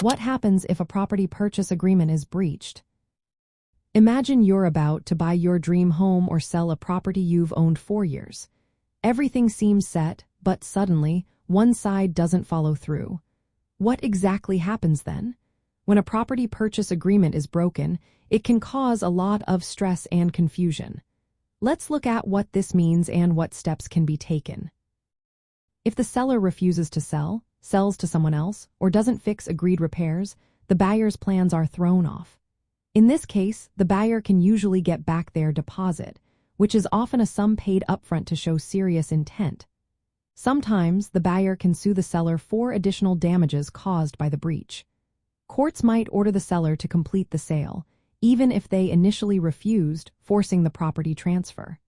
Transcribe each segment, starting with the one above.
What happens if a property purchase agreement is breached? Imagine you're about to buy your dream home or sell a property you've owned for years. Everything seems set, but suddenly, one side doesn't follow through. What exactly happens then? When a property purchase agreement is broken, it can cause a lot of stress and confusion. Let's look at what this means and what steps can be taken. If the seller refuses to sell, sells to someone else, or doesn't fix agreed repairs, the buyer's plans are thrown off. In this case, the buyer can usually get back their deposit, which is often a sum paid upfront to show serious intent. Sometimes, the buyer can sue the seller for additional damages caused by the breach. Courts might order the seller to complete the sale, even if they initially refused, forcing the property transfer.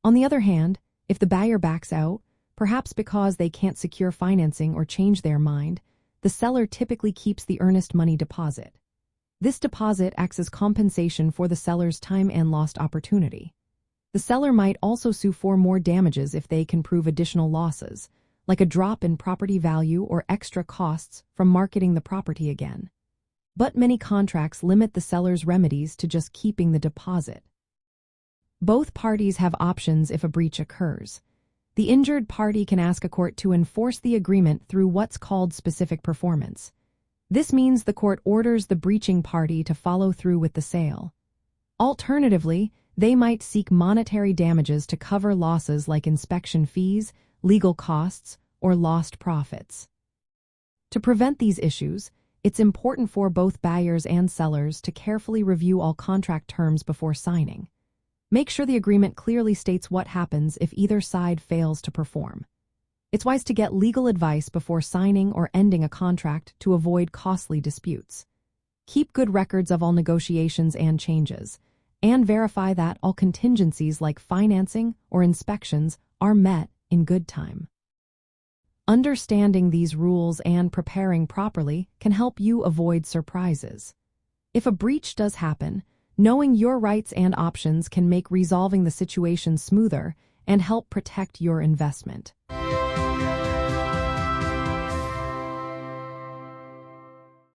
On the other hand, if the buyer backs out, perhaps because they can't secure financing or change their mind, the seller typically keeps the earnest money deposit. This deposit acts as compensation for the seller's time and lost opportunity. The seller might also sue for more damages if they can prove additional losses, like a drop in property value or extra costs from marketing the property again. But many contracts limit the seller's remedies to just keeping the deposit. Both parties have options if a breach occurs. The injured party can ask a court to enforce the agreement through what's called specific performance. This means the court orders the breaching party to follow through with the sale. Alternatively, they might seek monetary damages to cover losses like inspection fees, legal costs, or lost profits. To prevent these issues, it's important for both buyers and sellers to carefully review all contract terms before signing. Make sure the agreement clearly states what happens if either side fails to perform. It's wise to get legal advice before signing or ending a contract to avoid costly disputes. Keep good records of all negotiations and changes, and verify that all contingencies like financing or inspections are met in good time. Understanding these rules and preparing properly can help you avoid surprises. If a breach does happen, knowing your rights and options can make resolving the situation smoother and help protect your investment.